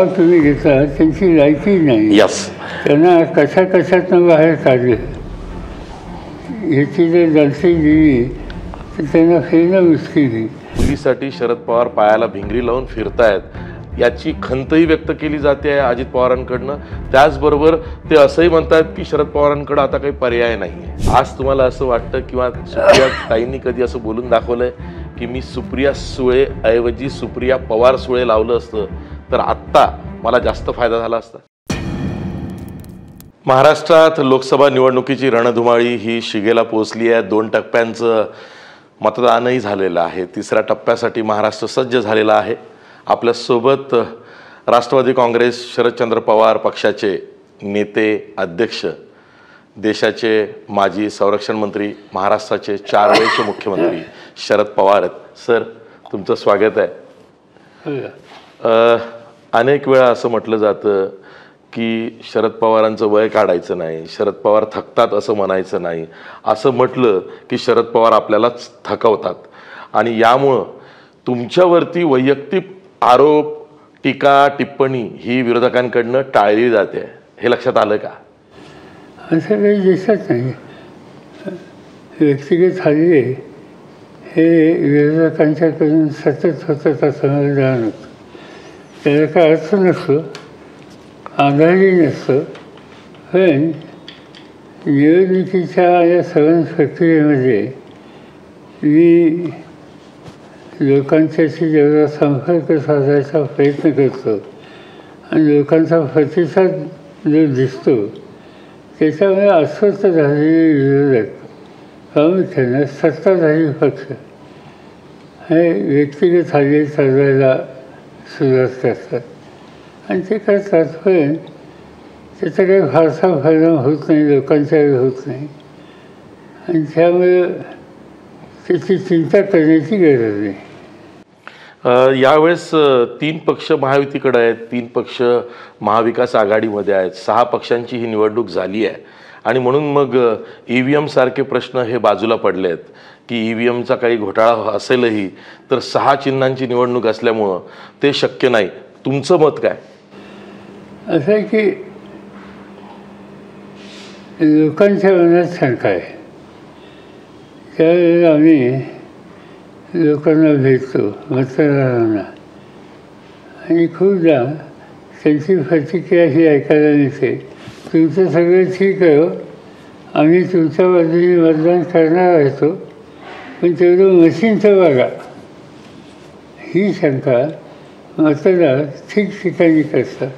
तुम्ही घेतला त्यांची लायकी नाही. यस. त्यांना कशा कशातनं बाहेर काढलं ह्याची जर दर्शी दिली तर त्यांना फिरणं मुश्किल आहे. मुलीसाठी शरद पवार पायाला भिंगरी लावून फिरतायत याची खंतही व्यक्त केली जाते आहे अजित पवारांकडनं. त्याचबरोबर ते असंही म्हणतात की शरद पवारांकडे आता काही पर्याय नाही आहे. आज तुम्हाला असं वाटतं किंवा सुप्रिया ताईंनी कधी असं बोलून दाखवलंय की मी सुप्रिया सुळे ऐवजी सुप्रिया पवार सुळे लावलं असतं तर आत्ता मला जास्त फायदा झाला असता? महाराष्ट्रात लोकसभा निवडणुकीची रणधुमाळी ही शिगेला पोहोचली आहे. 2 टप्प्यांचं मतदानही झालेलं आहे. 3ऱ्या टप्प्यासाठी महाराष्ट्र सज्ज झालेला आहे. आपल्यासोबत राष्ट्रवादी काँग्रेस शरदचंद्र पवार पक्षाचे नेते, अध्यक्ष, देशाचे माजी संरक्षण मंत्री, महाराष्ट्राचे 4 वेळचे मुख्यमंत्री शरद पवार आहेत. सर, तुमचं स्वागत आहे. अनेक वेळा असं म्हटलं जातं की शरद पवारांचं वय काढायचं नाही, शरद पवार थकतात असं म्हणायचं नाही. असं म्हटलं की शरद पवार आपल्यालाच थकवतात आणि यामुळं तुमच्यावरती वैयक्तिक आरोप, टीका, टिप्पणी ही विरोधकांकडनं टाळली जाते. हे लक्षात आलं का? असं काही दिसत नाही. व्यक्तिगत हल्ले हे विरोधकांच्याकडून सतत होतात असं मला जाणवतं. त्याला काय अर्थ नसतो, आधारही नसतो. पण निवडणुकीच्या या सगळ्या प्रक्रियेमध्ये मी लोकांच्याशी जेवढा संपर्क साधायचा प्रयत्न करतो आणि लोकांचा प्रतिसाद जो दिसतो त्याच्यामुळे अस्वस्थ झालेले विरोधक, प्रामुख्याने सत्ताधारी पक्ष हे व्यक्तिगत हल्ले चालवायला सुरुवात करतात आणि ते करतात. पण त्याचा काही फारसा परिणाम होत नाही, लोकांच्यावर होत नाही आणि त्यामुळे त्याची चिंता करण्याची गरज नाही. यावेळेस 3 पक्ष महायुतीकडे आहेत, 3 पक्ष महाविकास आघाडीमध्ये आहेत. 6 पक्षांची ही निवडणूक झाली आहे आणि म्हणून मग EVM सारखे प्रश्न हे बाजूला पडले आहेत की EVMचा काही घोटाळा असेलही तर 6 चिन्हांची निवडणूक असल्यामुळं ते शक्य नाही. तुमचं मत काय? असं आहे की लोकांच्या मनात शंका आहे. त्यावेळेला आम्ही लोकांना भेटतो, मतदारांना, आणि खूपदा त्यांची प्रतिक्रिया ही ऐकायला मिळते. तुमचं सगळं ठीक आहे, आम्ही तुमच्या बाजूने मतदान करणार असतो, पण तेवढं मशीनचं बघा. ही शंका मतदार ठिकठिकाणी करतात.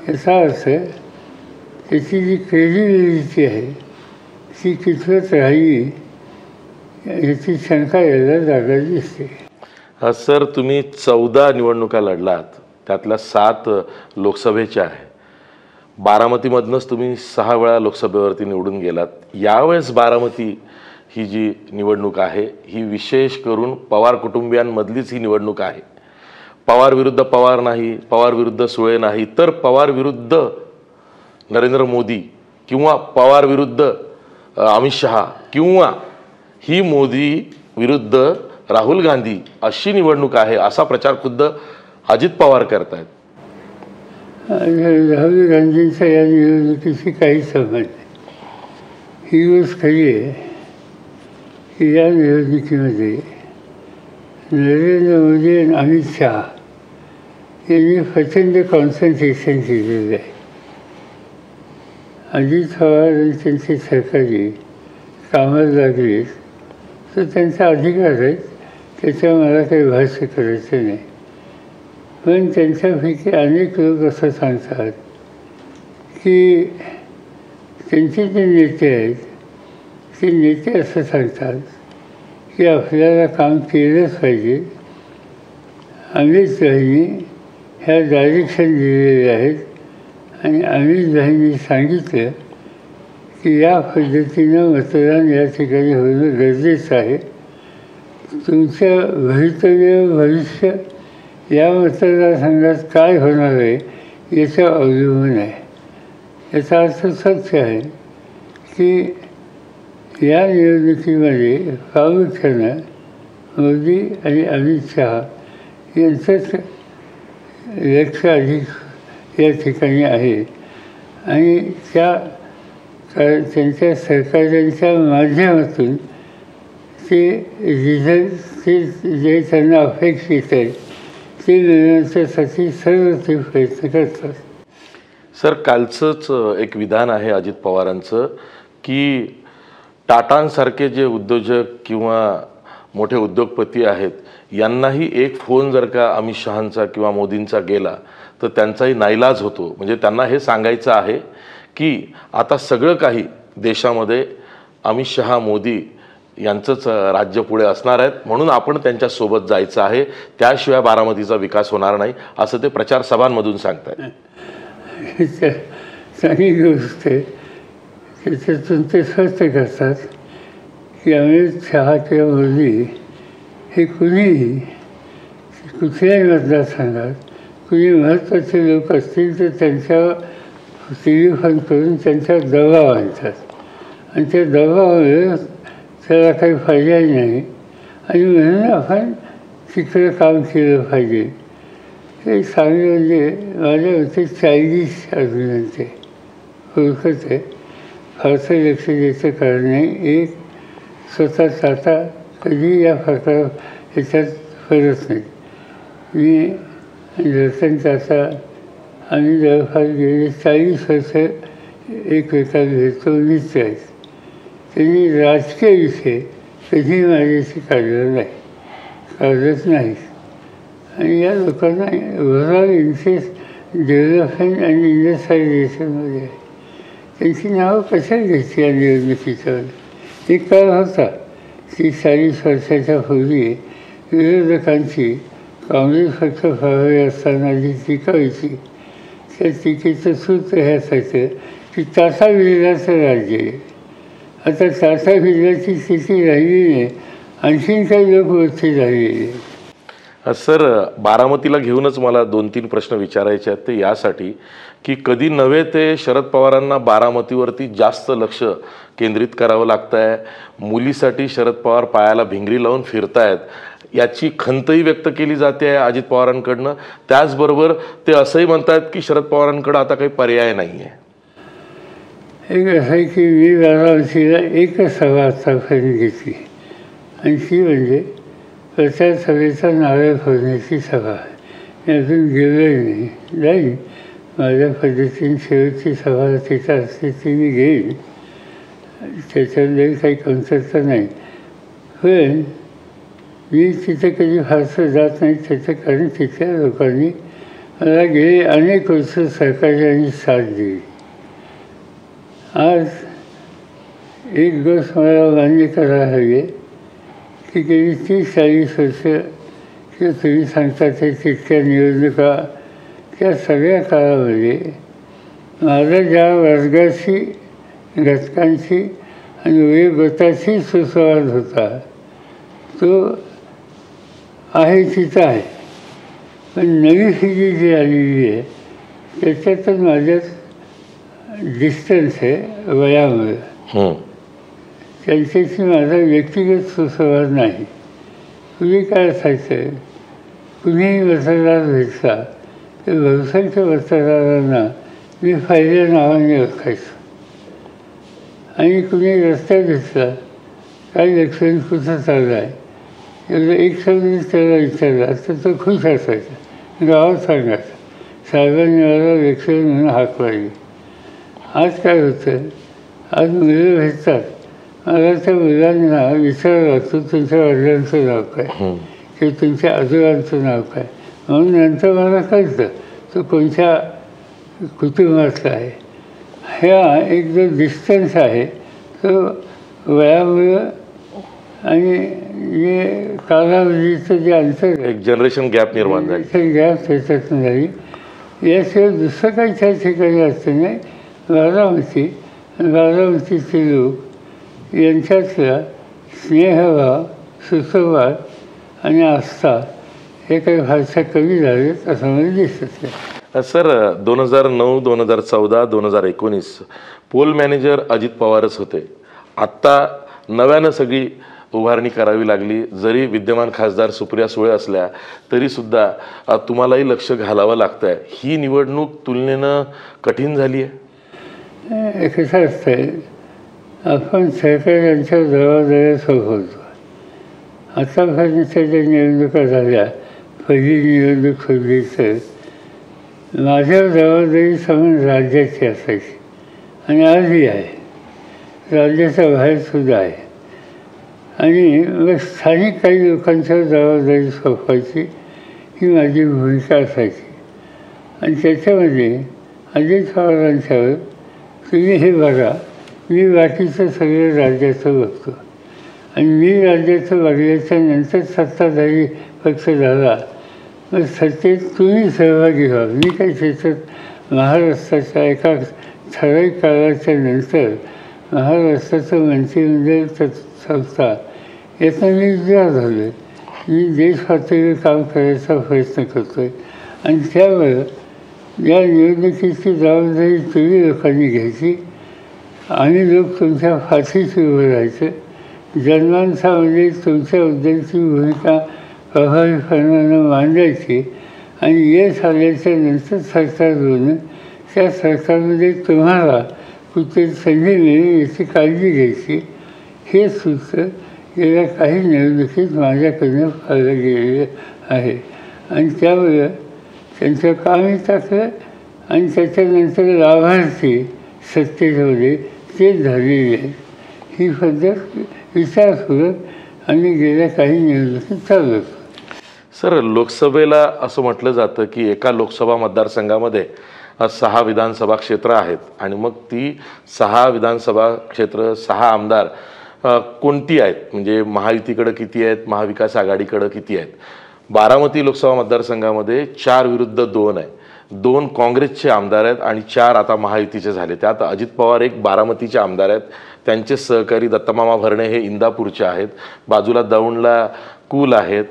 याचा अर्थ त्याची जी क्रेडिबिलिटी आहे ती कितपत राहिली याची शंका यायला जागा दिसते. सर, तुम्ही 14 निवडणुका लढलात, त्यातल्या 7 लोकसभेच्या आहे. बारामतीमधनंच तुम्ही 6 वेळा लोकसभेवरती निवडून गेलात. यावेळेस बारामती ही जी निवडणूक आहे ही विशेष करून पवार कुटुंबियांमधलीच ही निवडणूक आहे. पवार विरुद्ध पवार नाही, पवार विरुद्ध सुळे नाही, तर पवार विरुद्ध नरेंद्र मोदी किंवा पवार विरुद्ध अमित शहा किंवा ही मोदी विरुद्ध राहुल गांधी अशी निवडणूक आहे असा प्रचार खुद्द अजित पवार करतायत. राहुल गांधींचा या निवडणुकीशी काही संबंध नाही. ही गोष्ट खरी आहे की या निवडणुकीमध्ये नरेंद्र मोदी आणि अमित शहा यांनी प्रचंड कॉन्सन्ट्रेशन केलेलं आहे. अजित पवार आणि त्यांची सरकारी कामाला लागली तर त्यांचा अधिकार आहे, त्याच्यावर मला काही भाष्य करायचं नाही. पण त्यांच्यापैकी अनेक लोक असं सांगतात की त्यांचे जे नेते आहेत ते नेते असं सांगतात की आपल्याला काम केलंच पाहिजे. अमित भाईंनी ह्या डायरेक्शन दिलेले आहेत आणि अमित भाईंनी सांगितलं की या पद्धतीनं मतदान या ठिकाणी होणं गरजेचं आहे. तुमचं भविष्य या मतदारसंघात काय होणार आहे याचं अवलंबून आहे. याचा अर्थ सत्य आहे की या निवडणुकीमध्ये प्रामुख्यानं मोदी आणि अमित शहा यांचंच लक्ष अधिक या ठिकाणी आहे आणि त्यांच्या सहकार्यांच्या माध्यमातून ते रिझल्ट ते जे त्यांना अपेक्षित आहे ते मिळवण्यासाठी सर्व ते प्रयत्न करतात. सर, कालचंच एक विधान आहे अजित पवारांचं की टाटांसारखे जे उद्योजक किंवा मोठे उद्योगपती आहेत यांनाही एक फोन जर का अमित शहांचा किंवा मोदींचा गेला तर त्यांचाही नाईलाज होतो. म्हणजे त्यांना हे सांगायचं आहे की आता सगळं काही देशामध्ये अमित शहा मोदी यांचंच राज्य पुढे असणार आहेत, म्हणून आपण त्यांच्यासोबत जायचं आहे, त्याशिवाय बारामतीचा विकास होणार नाही असं ते प्रचार सभांमधून सांगतात. चांगली गोष्ट आहे. त्याच्यातून ते स्पष्ट करतात की अमित शहा किंवा मोदी हे कुणीही कुठल्याही मतदारसंघात कुणी महत्त्वाचे लोक असतील तर त्यांच्यावर टेलिफोन करून त्यांच्यावर दबाव आणतात आणि त्या दबावामुळे त्याला काही पर्याय नाही आणि म्हणून आपण तिकडं काम केलं पाहिजे. हे सांगणं म्हणजे माझ्या मते चायनीज आर्ग्युमेंट आहे, ओळखत आहे. फारसं लक्ष द्यायचं कारण नाही. एक स्वतःच आता कधी या ह्याच्यात फरक नाही. मी रतन टाटा आम्ही जवळपास गेले 40 वर्ष एकमेकाला भेटतो मीच आहेत. त्यांनी राजकीय विषय कधी माझ्याशी काढला नाही, काढत नाहीत. आणि या लोकांना ओव्हरऑल इंटरेस्ट डेव्हलपमेंट आणि इंडस्ट्रियलायझेशनमध्ये आहे. त्यांची नावं कशा घ्यायची या निवडणुकीच्यावर? एक काळ होता की 40 वर्षाच्या पूर्वी विरोधकांची काँग्रेस पक्ष प्रभावी असताना जी टीका व्हायची त्या टीकेचं सूत्र हे असायचं की टाटा बिर्लाचं राज्य आहे. आता टाटा बिर्लाची स्थिती राहिली नाही, आणखीन काही लोक वरती राहिलेले. सर, बारामतीला घेऊनच मला 2-3 प्रश्न विचारायचे आहेत. ते यासाठी की कधी नव्हे ते शरद पवारांना बारामतीवरती जास्त लक्ष केंद्रित करावं लागतं आहे. मुलीसाठी शरद पवार पायाला भिंगरी लावून फिरतायत याची खंतही व्यक्त केली जाते आहे अजित पवारांकडनं. त्याचबरोबर ते असंही म्हणतात की शरद पवारांकडं आता काही पर्याय नाही आहे. एक असं आहे की मी बारामतीला एकच सभा आतापर्यंत घेतली आणि ती म्हणजे प्रचार सभेचा नारळ फोडण्याची सभा आहे. मी अजून गेलोही नाही. जाईन माझ्या पद्धतीने शेवटची सभा तिथं असते ती मी घेईन, त्याच्याबद्दल काही कमतरता नाही. पण मी तिथे कधी फारसं जात नाही. त्याचं कारण तिथल्या लोकांनी मला गेले अनेक वर्ष सहकार्याने साथ दिली. आज एक गोष्ट मला मान्य करायला हवी की गेली 30-40 वर्ष किंवा तुम्ही सांगता ते तितक्या निवडणुका त्या सगळ्या काळामध्ये माझा ज्या वर्गाशी घटकांशी आणि वयोगटाशी सुसंवाद होता तो आहे तिथं आहे. पण नवी पिढी जी आलेली आहे त्याच्यातच माझ्यात डिस्टन्स आहे वयामुळे. त्यांच्याशी माझा व्यक्तिगत सुसंवाद नाही. पूर्वी काय असायचं, कुणीही मतदार भेटला तर बहुसंख्य मतदारांना मी पहिल्या नावाने ओळखायचो आणि कुणी रस्त्यात दिसला काय लक्षण कुठं चाललं आहे एवढं एक शब्द त्याला विचारला तर तो खुश असायचा. गावात सांगायचा साहेबांनी मला लक्षण म्हणून हाक मारली. आज काय होतं, आज मुलं भेटतात, मला त्या मुलांना विचारलं तू तुमच्या वडिलांचं नाव काय किंवा तुमच्या आजोबांचं नाव काय, म्हणून नंतर मला कळतं तो कोणत्या कुटुंबातला आहे. ह्या एक जो डिस्टन्स आहे तो वयामुळं आणि जे कालावधीचं जे अंतर एक जनरेशन गॅप निर्माण झाली. गॅप त्याच्यातून झाली. याशिवाय दुसरं काही त्या ठिकाणी असतं नाही. बारामती आणि बारामतीचे लोक यांच्यातला स्नेहभाव, सुसंवाद आणि आस्था हे काही फारशा कमी झालेत असं मला दिसत. सर, 2009, 2014, 2019 पोल मॅनेजर अजित पवारच होते. आत्ता नव्यानं सगळी उभारणी करावी लागली. जरी विद्यमान खासदार सुप्रिया सुळे असल्या तरीसुद्धा तुम्हालाही लक्ष घालावं लागतं आहे. ही निवडणूक तुलनेनं कठीण झाली आहे. कसं असतंय, आपण सरकारच्या जबाबदाऱ्या सोबतो. आतापर्यंतच्या ज्या निवडणुका झाल्या, पहिली निवडणूक होती तर माझ्या जबाबदारी समज राज्याची असायची आणि आजही आहे, राज्याच्या बाहेरसुद्धा आहे. आणि मग स्थानिक काही लोकांच्या जबाबदारी सोपवायची ही माझी भूमिका असायची. आणि त्याच्यामध्ये अजित पवारांच्यावर तुम्ही हे बघा, मी बाकीचं सगळं राज्याचं बघतो आणि मी राज्याचं बघल्याच्या नंतर सत्ताधारी पक्ष झाला, मग सत्तेत तुम्ही सहभागी व्हा. मी काही त्याच्यात महाराष्ट्राच्या एका ठराविक काळाच्या नंतर महाराष्ट्राचं मंत्रिमंडळ संस्था याचा मी विचार झालो. मी देश पातळीवर काम करायचा प्रयत्न करतो आहे आणि त्यामुळं या निवडणुकीची जबाबदारी तुम्ही लोकांनी घ्यायची. आम्ही लोक तुमच्या फाशीशी उभं राहायचं. जनमानसामध्ये तुमच्याबद्दलची भूमिका प्रभावीपणानं मांडायची आणि यश आल्याच्या नंतर सरकार बनून त्या सरकारमध्ये तुम्हाला कुठे संधी मिळेल याची काळजी घ्यायची. हे सूत्र गेल्या काही निवडणुकीत माझ्याकडनं पाळलं गेलेलं आहे आणि त्यामुळं त्यांचं कामही टाकलं आणि त्याच्यानंतर लाभार्थी सत्तेमध्ये ते झालेले आहेत. ही पद्धत विचारपूर्वक आणि गेल्या काही निवडणुकीत चालू. सर, लोकसभेला असं म्हटलं जातं की एका लोकसभा मतदारसंघामध्ये 6 विधानसभा क्षेत्र आहेत आणि मग ती 6 विधानसभा क्षेत्र 6 आमदार कोणती आहेत, म्हणजे महायुतीकडं किती आहेत, महाविकास आघाडीकडं किती आहेत. बारामती लोकसभा मतदारसंघामध्ये 4 विरुद्ध 2 आहे. 2 काँग्रेसचे आमदार आहेत आणि 4 आता महायुतीचे झाले. त्यात अजित पवार एक बारामतीचे आमदार आहेत. त्यांचे सहकारी दत्तमामा भरणे हे इंदापूरचे आहेत. बाजूला दौंडला कुल आहेत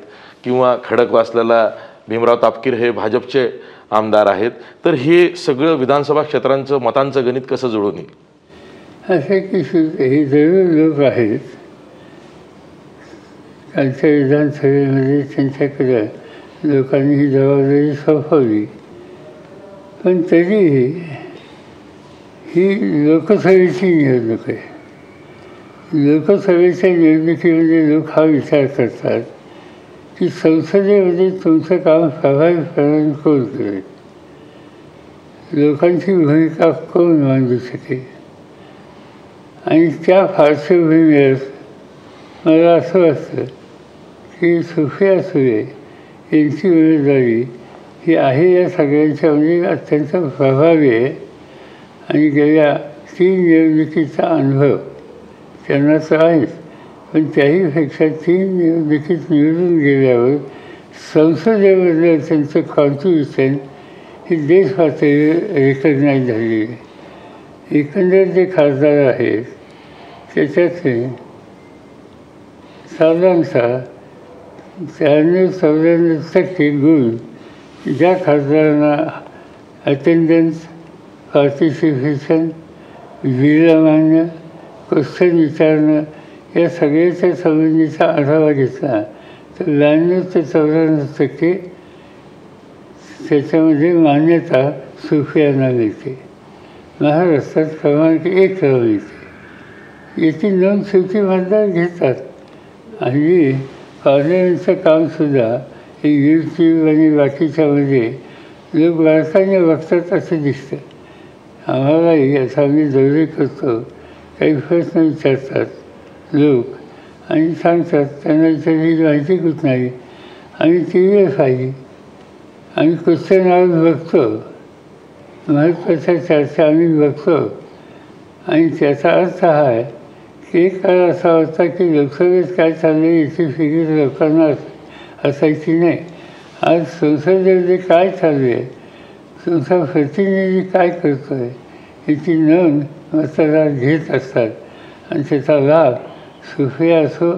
किंवा खडकवासल्याला भीमराव तापकीर हे भाजपचे आमदार आहेत. तर हे सगळं विधानसभा क्षेत्रांचं मतांचं गणित कसं जुळून येईल? असे की हे जरूर लोक आहेत, कालच्या विधानसभेमध्ये त्यांच्याकडं लोकांनी ही जबाबदारी सोपवली, पण तरीही ही लोकसभेची निवडणूक आहे. लोकसभेच्या निवडणुकीमध्ये लोक हा विचार करतात की संसदेमध्ये तुमचं काम प्रभावीपणाने कोण करेल, लोकांची भूमिका कोण मांडू शकेल. आणि त्या पार्श्वभूमीवर मला असं वाटतं की सुप्रिया सुळे यांची उमेदवारी ही आहे या सगळ्यांच्यामध्ये अत्यंत प्रभावी आहे आणि गेल्या 3 निवडणुकीचा अनुभव त्यांना तर आहेच, पण त्याहीपेक्षा 3 निवडणुकीत निवडून गेल्यावर संसदेमधलं त्यांचं कॉन्ट्रिब्युशन हे देश पातळीवर रेकग्नाईज झालेली आहे. एकंदर जे खासदार आहेत त्याच्यातले साधारणतः 93-94% गुण ज्या खासदारांना अटेंडन्स, पार्टिसिपेशन, विलमान्य, क्वेश्चन विचारणं या सगळ्याच्या संबंधीचा आढावा घेतला तर 92 ते 94% त्याच्यामध्ये मान्यता सुप्रियांना मिळते. महाराष्ट्रात क्रमांक 1 मिळते. याची नोंद शेवटी मतदार घेतात. आणि पार्लमेंटचं कामसुद्धा हे यूट्यूब आणि बाकीच्यामध्ये लोक बारकाईने बघतात असं दिसतं. आम्हालाही असं आम्ही दौरे करतो, काही प्रश्न विचारतात लोक आणि सांगतात त्यांना विचारली माहिती कुठं नाही. आम्ही टी व्ही पाहिली, आम्ही क्वेश्चन आवर बघतो, महत्त्वाच्या चर्चा आम्ही बघतो आणि त्याचा अर्थ हा आहे की एक काळ असा होता की लोकसभेत काय चाललं याची फिकीर लोकांना असायची नाही. आज संसदेमध्ये काय चालू आहे, तुमचा प्रतिनिधी काय करतो आहे याची नोंद मतदार घेत असतात आणि त्याचा लाभ सुप्रिया असो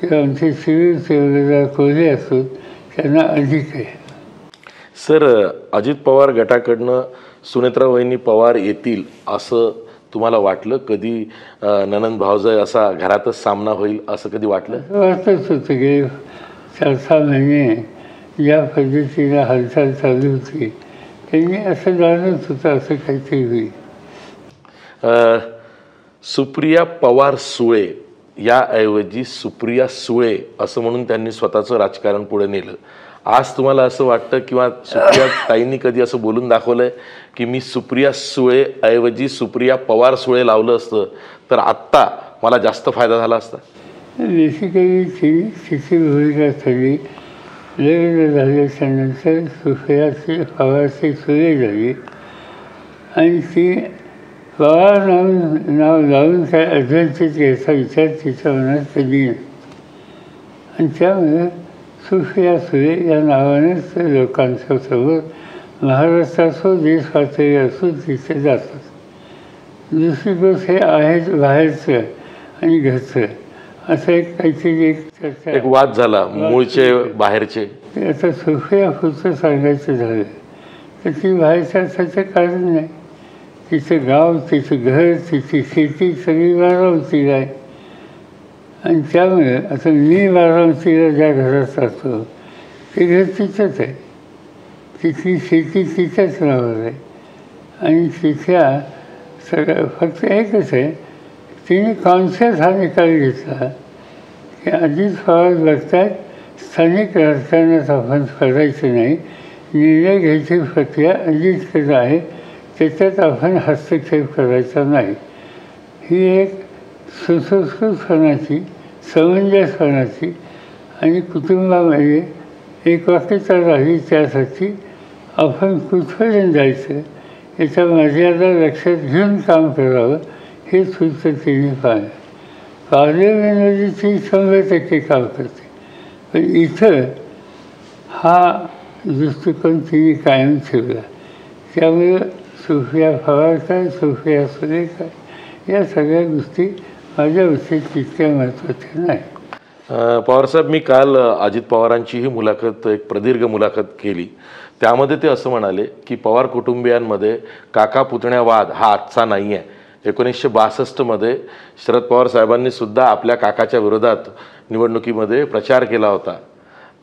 किंवा आमचे शिरूरचे उमेदवार कोल्हे असो त्यांना अधिक आहे. सर, अजित पवार गटाकडनं सुनेत्रा वहिनी पवार येतील असं तुम्हाला वाटलं कधी ननंद भावजय असा घरातच सामना होईल असं कधी वाटलं? वाटतच होतं की 4-6 महिने ज्या पद्धतीने हालचाल चालू होती त्यांनी असं जाणत होतं असं काहीतरी होईल. सुप्रिया पवार सुळे याऐवजी सुप्रिया सुळे असं म्हणून त्यांनी स्वतःचं राजकारण पुढे नेलं. आज तुम्हाला असं वाटतं किंवा सुप्रिया ताईंनी कधी असं बोलून दाखवलंय की मी सुप्रिया सुळे ऐवजी सुप्रिया पवार सुळे लावलं असतं तर आत्ता मला जास्त फायदा झाला असता? बेसिकली तिची भूमिका ठरली. लग्न झाल्याच्यानंतर सुप्रियाची पवारची सुळे झाली आणि ती पवार नाव लावून काय ॲडव्हान्टेज घ्यायचा विचार तिच्या मनात कधी नाही आणि त्यामुळे सुप्रिया सुळे या नावानेच लोकांच्या समोर महाराष्ट्र असो देश पातळी असो तिथे जातात. दुसरी गोष्ट हे आहेच बाहेरचं आणि घरचं असं एक काहीतरी एक चर्चा एक वाद झाला मूळचे बाहेरचे. आता सुप्रिया पुढचं सांगायचं झालं तर ती बाहेरचं असायचं कारण नाही. तिचं गाव तिचं घर तिची शेती सगळी बारामतीला आहे आणि त्यामुळे आता मी बारामतीला ज्या घरात राहतो ते घर तिथंच आहे. तिथली शेती तिच्याच नावावर आहे आणि तिथल्या सगळं फक्त एकच आहे तिने कॉन्शियस हा निकाल घेतला की अजित पवार बघतायत स्थानिक राजकारणात आपण करायचं नाही. निर्णय घ्यायची प्रक्रिया अजितकडे आहे त्याच्यात आपण हस्तक्षेप करायचा नाही. ही एक सुसंस्कृतपणाची समंजसपणाची आणि कुटुंबामध्ये एक वाक्यता राहिली त्यासाठी आपण कुठपर्यंत जायचं याच्या मर्यादा लक्षात घेऊन काम करावं हे सूत्र तिने पाहिलं. पार्लमेंटमध्ये 100% काम करते पण इथं हा दृष्टिकोन तिने कायम ठेवला. त्यामुळे सुप्रिया पवार काय सुप्रिया सुळे काय या सगळ्या गोष्टी माझ्या विषयी तितक्या महत्त्वाच्या नाही. पवारसाहेब, मी काल अजित पवारांचीही मुलाखत एक प्रदीर्घ मुलाखत केली. त्यामध्ये ते असं म्हणाले की पवार कुटुंबियांमध्ये काका पुतण्या वाद हा आजचा नाही आहे. 1962मध्ये शरद पवार साहेबांनी सुद्धा आपल्या काकाच्या विरोधात निवडणुकीमध्ये प्रचार केला होता.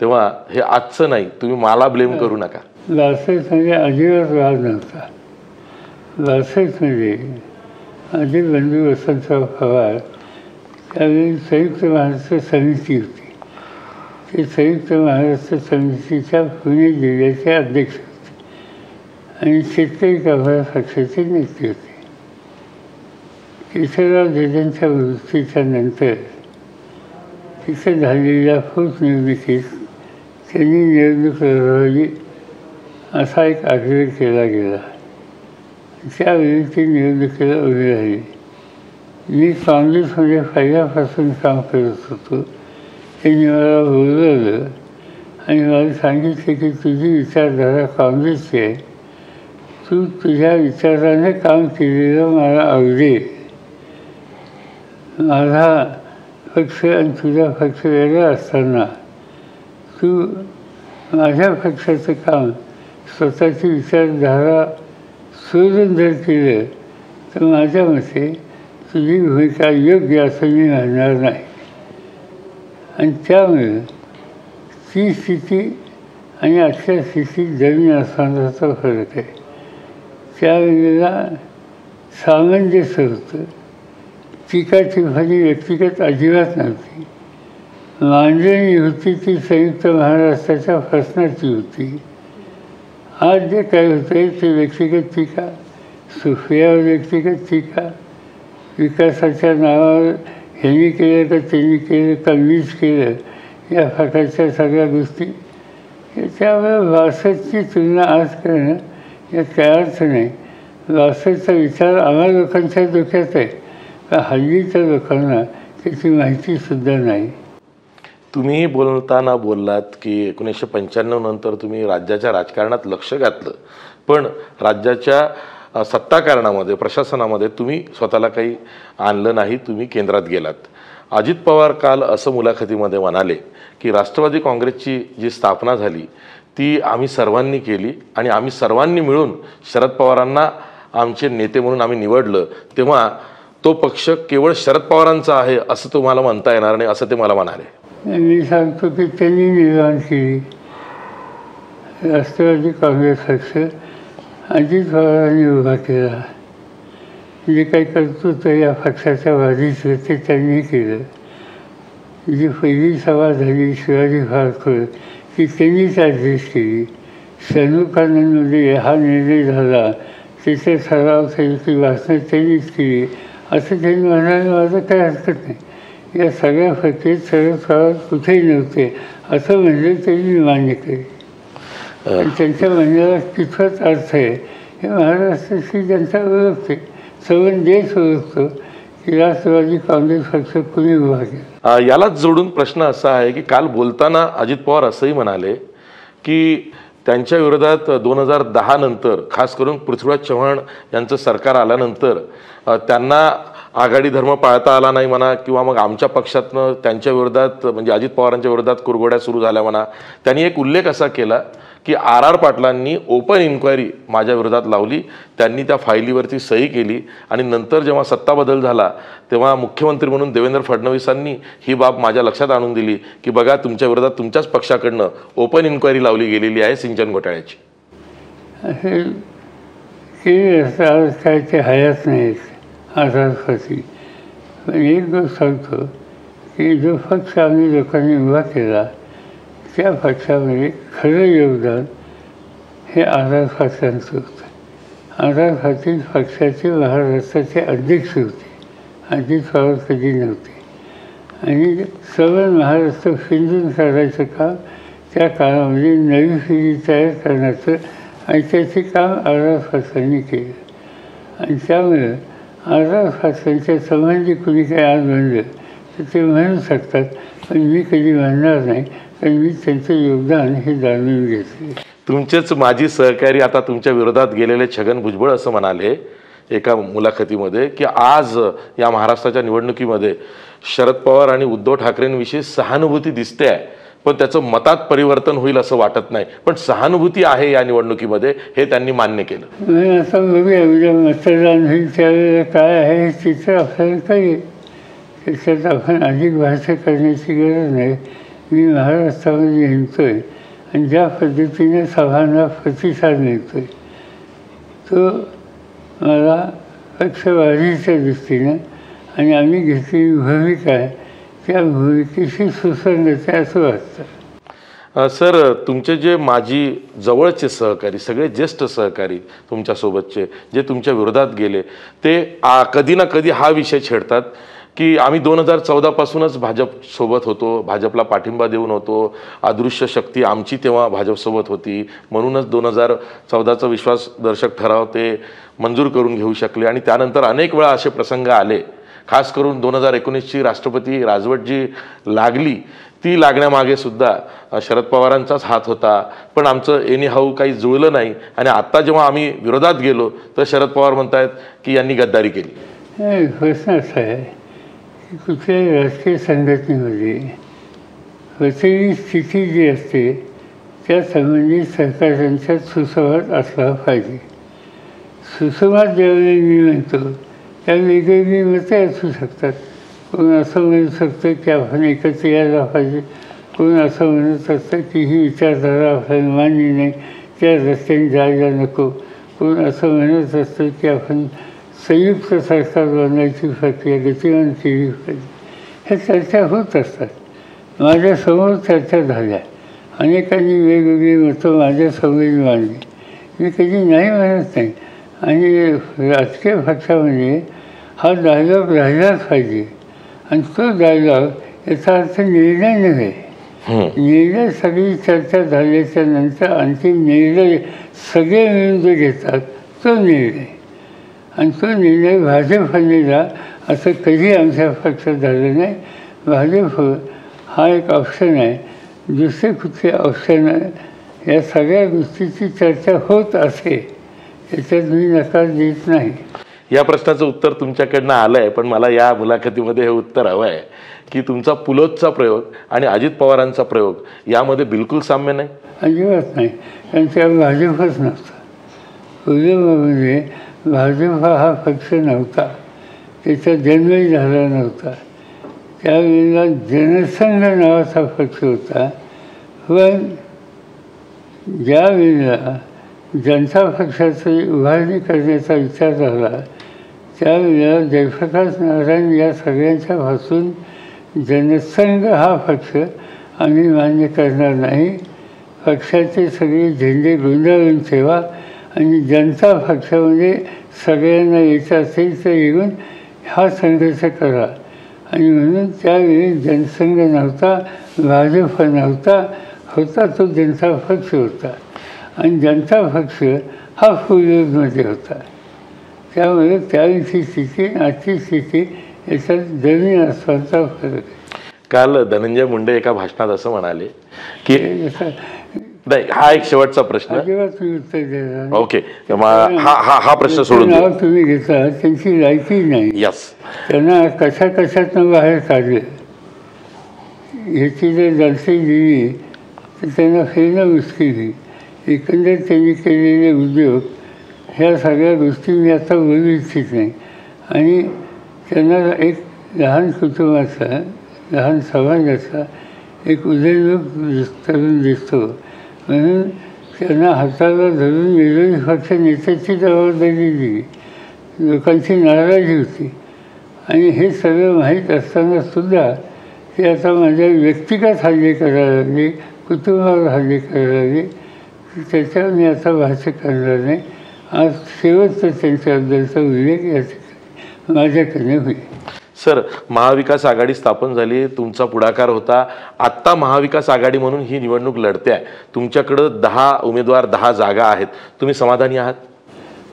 तेव्हा हे आजचं नाही, तुम्ही मला ब्लेम करू नका. 62मध्ये अजिबात वाद नव्हता. 62मध्ये अजित बंधू वसंतराव पवार त्यावेळी संयुक्त महाराष्ट्र समिती होती. ते संयुक्त महाराष्ट्र समितीच्या पुणे जिल्ह्याचे अध्यक्ष होते आणि शेतकरी कामगार पक्षाचे नेते होते. केशवराव देसाईंच्या मृत्यूच्या नंतर तिथे झालेल्या पोटनिवडणुकीत त्यांनी निवडणूक लढवली असा एक आग्रह केला गेला. त्यावेळी ती निवडणुकीला उभी राहिली. मी काँग्रेसमध्ये पहिल्यापासून काम करत होतो. त्यांनी मला बोलवलं आणि मला सांगितले की तुझी विचारधारा काँग्रेसची आहे, तू तुझ्या विचाराने काम केलेलं मला आवडेल. माझा पक्ष आणि तुझा पक्ष वेगळा असताना तू माझ्या पक्षाचं काम स्वतःची विचारधारा सोडून जर केलं तर माझ्या मते तुझी भूमिका योग्य असं मी म्हणणार नाही. आणि त्यामुळे ती स्थिती आणि आजच्या स्थितीत जमीन आसमानाचा फरक आहे. त्यावेळेला सामंजस्य होतं. टीकाटिप्पणी व्यक्तिगत अजिबात नव्हती. मांडणी होती ती संयुक्त महाराष्ट्राच्या प्रश्नाची होती. आज जे काय होतं ते व्यक्तिगत टीका, सुप्रियावर व्यक्तिगत टीका, विकासाच्या नावावर ह्यांनी केलं का त्यांनी केलं का मीच केलं या प्रकारच्या सगळ्या गोष्टी. त्यामुळे 62ची तुलना आज करणं यात काय अर्थ नाही. 62चा विचार आम्हा लोकांच्या डोक्यात आहे का हल्लीच्या लोकांना त्याची माहितीसुद्धा नाही. तुम्ही बोलताना बोललात की 1995 नंतर तुम्ही राज्याच्या राजकारणात लक्ष घातलं, पण राज्याच्या सत्ताकारणामध्ये प्रशासनामध्ये तुम्ही स्वतःला काही आणलं नाही, तुम्ही केंद्रात गेलात. अजित पवार काल असं मुलाखतीमध्ये म्हणाले की राष्ट्रवादी काँग्रेसची जी स्थापना झाली ती आम्ही सर्वांनी केली आणि आम्ही सर्वांनी मिळून शरद पवारांना आमचे नेते म्हणून आम्ही निवडलं, तेव्हा तो पक्ष केवळ शरद पवारांचा आहे असं तुम्हाला म्हणता येणार नाही, असं ते मला म्हणाले. मी सांगतो की त्यांनी निर्माण केली राष्ट्रवादी काँग्रेस पक्ष, अजित पवारांनी उभा केला. जे काही कर्तृत्व या पक्षाच्या वाढीचं ते त्यांनी केलं. जी पहिली सभा झाली शिवाजी पार्कवर ती त्यांनीच ॲडजस्ट केली. सैनिकांमध्ये हा निर्णय झाला, त्याचा ठराव ती भाषणं त्यांनीच केली असं त्यांनी म्हणायला माझं काही हरकत नाही. या सगळ्या प्रक्रियेत शरद पवार कुठेही नव्हते असं म्हणजे त्यांनी मान्य केले. त्यांच्या म्हणण्याला कितपत अर्थ आहे हे महाराष्ट्राची जनता ओळखते, संपूर्ण देश ओळखतो की राष्ट्रवादी काँग्रेस पक्ष कुणी उभा केला. यालाच जोडून प्रश्न असा आहे की काल बोलताना अजित पवार असंही म्हणाले की त्यांच्या विरोधात 2010 नंतर, खास करून पृथ्वीराज चव्हाण यांचं सरकार आल्यानंतर त्यांना आघाडी धर्म पाळता आला नाही म्हणा, किंवा मग आमच्या पक्षातनं त्यांच्या विरोधात म्हणजे अजित पवारांच्या विरोधात कुरघोड्या सुरू झाल्या म्हणा. त्यांनी एक उल्लेख असा केला की RR पाटलांनी ओपन इन्क्वायरी माझ्या विरोधात लावली, त्यांनी त्या फायलीवरती सही केली आणि नंतर जेव्हा सत्ता बदल झाला तेव्हा मुख्यमंत्री म्हणून देवेंद्र फडणवीसांनी ही बाब माझ्या लक्षात आणून दिली की बघा तुमच्या विरोधात तुमच्याच पक्षाकडनं ओपन इन्क्वायरी लावली गेलेली आहे सिंचन घोटाळ्याची. काय ते हयात नाहीत आझादसाठी. पण एक गोष्ट सांगतो की जो पक्ष आम्ही लोकांनी उभा केला त्या पक्षामध्ये खरं योगदान हे आझाद फात्यांचं होतं. आझाद फाती पक्षाचे महाराष्ट्राचे अध्यक्ष होते, अजित पवार कधी नव्हते. आणि सर्व महाराष्ट्र फिंजून काढायचं काम त्या काळामध्ये नवी पिढी तयार करण्याचं ऐतिहासिक काम आझाद फात्यांनी केलं. आणि त्यामुळे आझाद फात्यांच्या संबंधी कुणी काही आज म्हणलं तर ते म्हणू शकतात, पण मी कधी म्हणणार नाही, कारण मी त्यांचं योगदान हे जाणून घेतले. तुमचेच माजी सहकारी आता तुमच्या विरोधात गेलेले छगन भुजबळ असं म्हणाले एका मुलाखतीमध्ये की आज या महाराष्ट्राच्या निवडणुकीमध्ये शरद पवार आणि उद्धव ठाकरेंविषयी सहानुभूती दिसते आहे, पण त्याचं मतात परिवर्तन होईल असं वाटत नाही, पण सहानुभूती आहे या निवडणुकीमध्ये हे त्यांनी मान्य केलं. आता बघूया उद्या मतदान होईल त्यावेळेला काय आहे हे चित्र आपल्याला कळेल. त्याच्यात आपण अधिक भाष्य करण्याची गरज नाही. मी महाराष्ट्रामध्ये हिंडतो आहे आणि ज्या पद्धतीने सभांना प्रतिसाद मिळतो आहे तो मला पक्षवाढीच्या दृष्टीनं आणि आम्ही घेतलेली भूमिका आहे त्या भूमिकेशी सुसंगत आहे असं वाटतं. सर, तुमचे जे माजी जवळचे सहकारी, सगळे ज्येष्ठ सहकारी तुमच्यासोबतचे जे तुमच्या विरोधात गेले, ते कधी ना कधी हा विषय छेडतात की आम्ही 2014 पासूनच भाजपसोबत होतो, भाजपला पाठिंबा देऊन होतो, अदृश्य शक्ती आमची तेव्हा भाजपसोबत होती, म्हणूनच 2014चा विश्वासदर्शक ठराव ते मंजूर करून घेऊ शकले. आणि त्यानंतर अनेक वेळा असे प्रसंग आले, खास करून 2019ची राष्ट्रपती राजवट जी लागली ती लागण्यामागे सुद्धा शरद पवारांचाच हात होता, पण आमचं एनी हाऊ काही जुळलं नाही. आणि आत्ता जेव्हा आम्ही विरोधात गेलो तर शरद पवार म्हणतायत की यांनी गद्दारी केली. प्रश्न असा आहे की कुठल्याही राजकीय संघटनेमध्ये वैचारिक स्थिती जी असते त्या संबंधित सहकार्यांच्यात सुसंवाद असला पाहिजे. सुसंवाद ज्यावेळी मी म्हणतो त्या वेगवेगळी मते असू शकतात. कोण असं म्हणू शकतं की आपण एकत्र यायला पाहिजे, कोण असं म्हणत असतं की ही विचारधारा आपल्याला मान्य नाही, त्या रस्त्याने जायला नको, कोण असं म्हणत असतं की आपण संयुक्त सरकार बनवायची प्रक्रिया गतिमान केली पाहिजे. ह्या चर्चा होत असतात. माझ्यासमोर चर्चा झाल्या, अनेकांनी वेगवेगळी मतं माझ्यासमोर मांडली. मी कधी नाही म्हणत नाही. आणि राजकीय पक्षामध्ये हा डायलॉग राहिलाच पाहिजे. आणि तो डायलॉग याचा अर्थ निर्णय नव्हे. निर्णय सगळी चर्चा झाल्याच्या नंतर अंतिम निर्णय सगळे मिळून जो घेतात तो निर्णय, आणि तो निर्णय भाजपने जा असं कधी आमच्या पक्षात झालं नाही. भाजप हा एक ऑप्शन आहे, दुसरे कुठले ऑप्शन आहे. या सगळ्या गोष्टीची चर्चा होत असे याच्यात मी नकार देत नाही. या प्रश्नाचं उत्तर तुमच्याकडनं आलं आहे, पण मला या मुलाखतीमध्ये हे उत्तर हवं आहे की तुमचा पुलोदचा प्रयोग आणि अजित पवारांचा प्रयोग यामध्ये बिलकुल साम्य नाही. अजिबात नाही, कारण त्या भाजपच नसतं. पुलोदमध्ये भाजप हा पक्ष नव्हता, त्याचा जन्मही झाला नव्हता. त्यावेळेला जनसंघ नावाचा पक्ष होता. पण ज्या वेळेला जनता पक्षाची उभारणी करण्याचा विचार झाला त्यावेळेला जयप्रकाश नारायण या सगळ्यांच्यापासून जनसंघ हा पक्ष आम्ही मान्य करणार नाही, पक्षाचे सगळे झेंडे गुंडाळून ठेवा आणि जनता पक्षामध्ये सगळ्यांना यायचं असेल तर येऊन हा संघर्ष करा. आणि म्हणून त्यावेळी जनसंघ नव्हता, भाजप नव्हता, होता तो जनता पक्ष होता. आणि जनता पक्ष हा फुलमध्ये होता. त्यामुळे त्यावेळीची स्थिती आजची स्थिती याच्यात जमीन आसमानचा फरक आहे. काल धनंजय मुंडे एका भाषणात असं म्हणाले की नाही, हा एक शेवटचा प्रश्न. अजिबात तुम्ही उत्तर देणार. ओके, हा प्रश्न सोडून नाव तुम्ही घेता त्यांची लायकी नाही. यस, त्यांना कशातनं बाहेर काढलं ह्याची जर दर्शी दिली तर त्यांना फेरणं मुश्किल. एकंदर त्यांनी केलेले उद्योग ह्या सगळ्या गोष्टी मी आता बोलू इच्छित नाही. आणि त्यांना एक लहान कुटुंबाचा, लहान समाजाचा एक उदयनूक तरुण दिसतो. म्हणून त्यांना हाताला धरून विरोधी पक्ष नेत्याची जबाबदारी दिली. लोकांची नाराजी होती. आणि हे सगळं माहीत असतानासुद्धा ते आता माझ्या व्यक्तिगत हल्ले करायला लागले, कुटुंबावर हल्ले करायला लागले. त्याच्यावर मी आता भाष्य करणार नाही. आज शेवटचं त्यांच्याबद्दलचा उल्लेख या ठिकाणी माझ्याकडे होईल. सर, महाविकास आघाडी स्थापन झाली, तुमचा पुढाकार होता. आत्ता महाविकास आघाडी म्हणून ही निवडणूक लढते आहे. तुमच्याकडं 10 उमेदवार, 10 जागा आहेत. तुम्ही समाधानी आहात?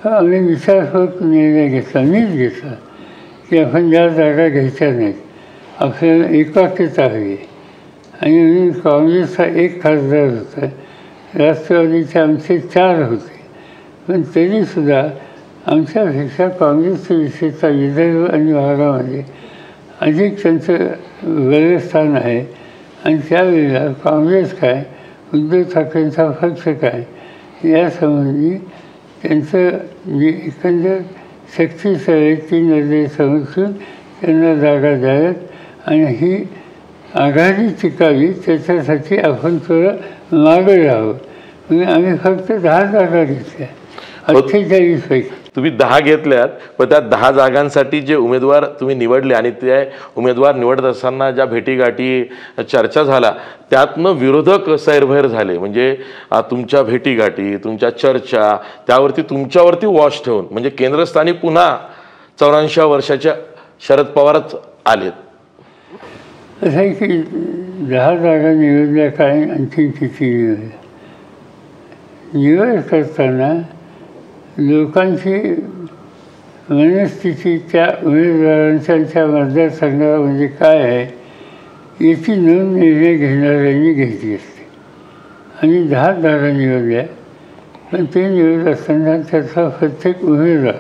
हा, आम्ही विचारपूर्वक निर्णय घेतला, मीच घेतला की आपण ज्या जागा घ्यायच्या नाहीत, आपल्याला एकवाक्यता हवी. आणि म्हणून काँग्रेसचा 1 खासदार होता, राष्ट्रवादीचे आमचे 4 होते. पण तरीसुद्धा आमच्यापेक्षा काँग्रेसच्या विषयीचा विदर्भ आणि भागामध्ये अधिक त्यांचं बलस्थान आहे. आणि त्यावेळेला काँग्रेस काय, उद्धव ठाकरेंचा पक्ष काय यासंबंधी त्यांचं जे एकंदर शक्ती आहे ती नजरे समजून त्यांना जागा द्याव्यात आणि ही आघाडी टिकावी त्याच्यासाठी आपण थोडं मागं राहावं. म्हणजे आम्ही फक्त 10 जागा घेतल्या 48 पैकी. तुम्ही 10 घेतल्यात, पण त्या 10 जागांसाठी जे उमेदवार तुम्ही निवडले आणि ते उमेदवार निवडत असताना ज्या भेटीगाठी चर्चा झाला त्यातनं विरोधक सैरभैर झाले. म्हणजे तुमच्या भेटीगाठी, तुमच्या चर्चा त्यावरती तुमच्यावरती वॉश ठेवून म्हणजे केंद्रस्थानी पुन्हा 84 वर्षाच्या शरद पवारच आलेत. असं आहे की 10 जागा निवडल्या काय, आणखी किती निवड करताना लोकांची मनस्थिती त्या उमेदवारांच्या मतदारसंघामध्ये काय आहे याची नोंद निर्णय घेणाऱ्यांनी घेतली असते. आणि 10 जागा निवडल्या, पण ते निवडत असताना त्याचा प्रत्येक उमेदवार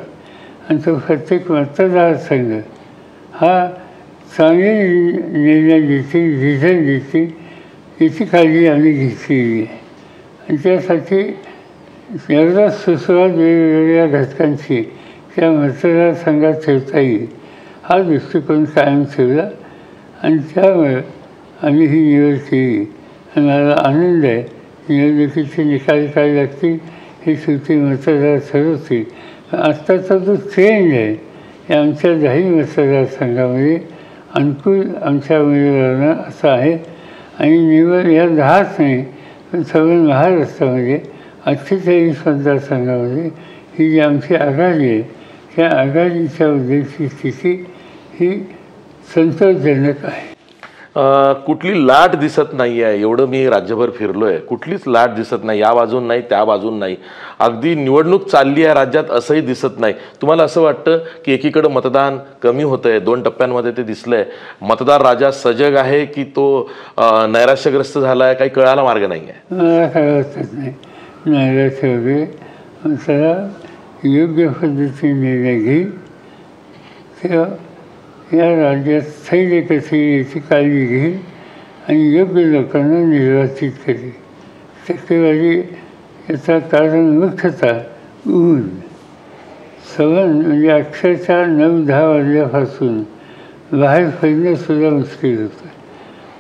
आणि तो प्रत्येक मतदारसंघ हा चांगले निर्णय घेतील, रिझल्ट देतील याची काळजी आम्ही घेतलेली आहे. आणि त्यासाठी एवढा सुसंवाद वेगवेगळ्या घटकांची त्या मतदारसंघात ठेवता येईल हा दृष्टिकोन कायम ठेवला. आणि त्यामुळे आम्ही ही निवड केली. आणि मला आनंद आहे निवडणुकीचे निकाल काय लागतील हे शेवटी मतदार ठरवतील. आत्ताचा जो ट्रेंड आहे हे आमच्या 10 मतदारसंघामध्ये अनुकूल आमच्या उमेदवारांना असा आहे. आणि निवड या 10च नाही पण सगळं महाराष्ट्रामध्ये 48 मतदारसंघामध्ये ही जी आमची आघाडी आहे त्या आघाडीच्या उद्देशी स्थिती ही संतोषजनक आहे. कुठली लाट दिसत नाही आहे. एवढं मी राज्यभर फिरलो आहे, कुठलीच लाट दिसत नाही. या बाजून नाही, त्या बाजून नाही. अगदी निवडणूक चालली आहे राज्यात असंही दिसत नाही. तुम्हाला असं वाटतं की एकीकडं मतदान कमी होतं आहे, 2 टप्प्यांमध्ये ते दिसलं आहे, मतदार राजा सजग आहे की तो नैराश्यग्रस्त झाला आहे, काही कळायला मार्ग नाही आहे? मला काय वाटत नाही नैराश्य वगैरे. त्याला योग्य पद्धतीने निर्णय घेईल तेव्हा या राज्यात स्थैर्य कसे याची काळजी घेईल आणि योग्य लोकांना निर्वाचित करेल. टक्केवारी याचा कारण मुख्यतः ऊन, म्हणजे अक्षरशः 9-10 वाजल्यापासून बाहेर फिरणंसुद्धा मुश्किल होतं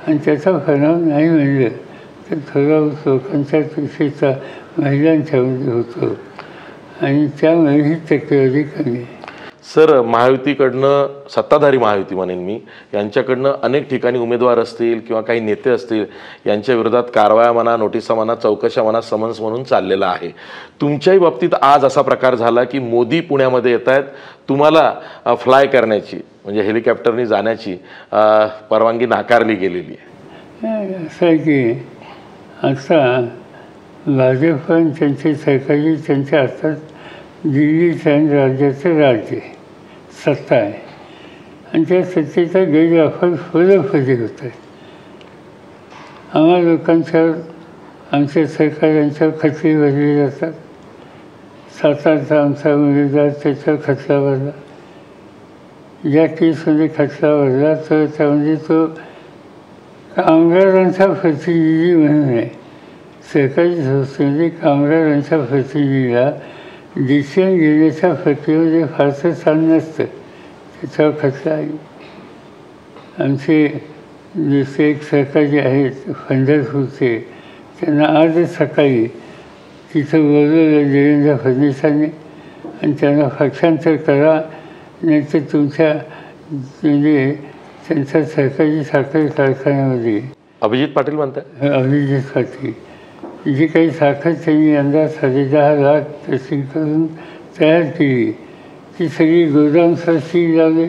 आणि त्याचा परिणाम नाही म्हणलं तर ठराविक लोकांच्या विशेषतः महिलांच्यामध्ये होतो आणि त्यामुळे ही टक्केवारी कमी आहे. सर, महायुतीकडनं, सत्ताधारी महायुती म्हणेन मी, यांच्याकडनं अनेक ठिकाणी उमेदवार असतील किंवा काही नेते असतील, यांच्या विरोधात कारवाया म्हणा, नोटिसा म्हणा, चौकशा म्हणा, समन्स म्हणून चाललेला आहे. तुमच्याही बाबतीत आज असा प्रकार झाला की मोदी पुण्यामध्ये येत आहेत, तुम्हाला फ्लाय करण्याची म्हणजे हेलिकॉप्टरनी जाण्याची परवानगी नाकारली गेलेली आहे. असं आहे की आता भाजप आणि त्यांचे सहकारी त्यांच्या हातात दिल्लीचं आणि राज्याचं राज्य आहे, सत्ता आहे आणि त्या सत्तेचा गैरवापर फलोफली होत आहे. आम्हा लोकांच्यावर, आमच्या सहकाऱ्यांच्यावर खटले भरले जातात. सातारचा आमचा उमेदवार त्याच्यावर खटला भरला. ज्या केसमध्ये खटला भरला तर त्यामध्ये तो कामगारांचा प्रतिनिधी म्हणून आहे. सहकारी संस्थेमध्ये कामगारांच्या प्रतिनिधीला डिसिजन घेण्याच्या प्रक्रियेमध्ये फारसं छान नसतं, त्याच्यावर खटला आहे. आमचे दुसरे एक सहकारी आहेत पंढरपूरचे, त्यांना आजच सकाळी तिथं बोलवलं देवेंद्र फडणवीसांनी आणि त्यांना पक्षांतर करा, नाहीतर तुमच्या म्हणजे त्यांच्या सहकारी साखर कारखान्यामध्ये अभिजित पाटील म्हणतात. अभिजित पाटील जी काही साखर त्यांनी यंदा 10.5 लाख तशी करून तयार केली, ती सगळी गोदामसह सील लावली.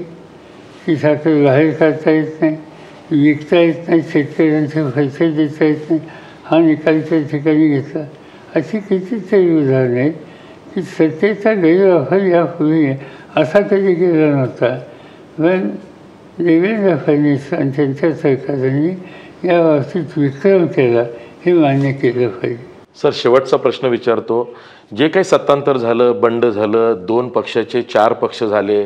ती साखर बाहेर काढता येत नाही, विकता येत नाही, शेतकऱ्यांचे पैसे देता येत नाही. हा निकाल त्या ठिकाणी घेतला. अशी कितीतरी उदाहरणं आहेत की सत्तेचा गैरवापर यापूर्वी असा कधी केला नव्हता. पण देवेंद्र फडणवीस आणि त्यांच्या सरकारने या बाबतीत विक्रम केला, हे मान्य केलं पाहिजे. सर, शेवटचा प्रश्न विचारतो. जे काही सत्तांतर झालं, बंड झालं, 2 पक्षाचे 4 पक्ष झाले,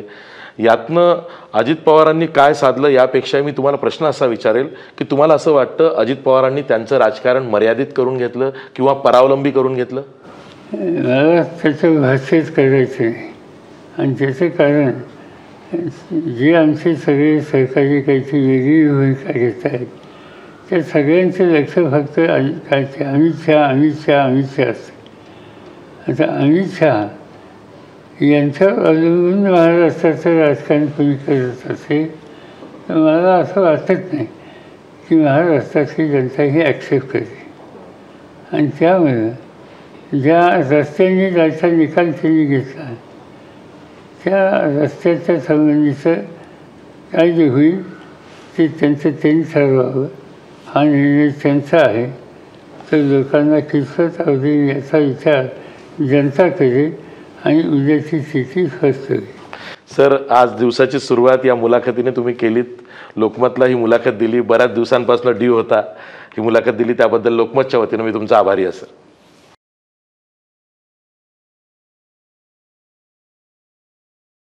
यातनं अजित पवारांनी काय साधलं यापेक्षा मी तुम्हाला प्रश्न असा विचारेल की तुम्हाला असं वाटतं अजित पवारांनी त्यांचं राजकारण मर्यादित करून घेतलं किंवा परावलंबी करून घेतलं? मला त्याचं भाष्यच करायचं नाही आणि त्याचं कारण जे आमचे सगळे सहकारी काहीची वेगळी भूमिका घेत आहेत त्या सगळ्यांचं लक्ष फक्त काय अमित शहा असतं. आता अमित शहा यांच्यावर अवलंबून महाराष्ट्राचं राजकारण कोणी करत असेल तर मला असं वाटत नाही की महाराष्ट्रातली जनता ही ॲक्सेप्ट करते. आणि त्यामुळं ज्या रस्त्यांनी जायचा निकाल त्यांनी घेतला त्या रस्त्याच्या संबंधीचं काय जे होईल ते त्यांनी ठरवावं. हा निर्णय त्यांचा आहे, तर लोकांना कितपत आवडेल याचा विचार जनता करेल आणि उद्याची स्थिती स्पष्ट होईल. सर, आज दिवसाची सुरुवात या मुलाखतीने तुम्ही केलीत. लोकमतला ही मुलाखत दिली, बऱ्याच दिवसांपासून ड्यू होता, ही मुलाखत दिली त्याबद्दल लोकमतच्या वतीनं मी तुमचा आभारी असेल.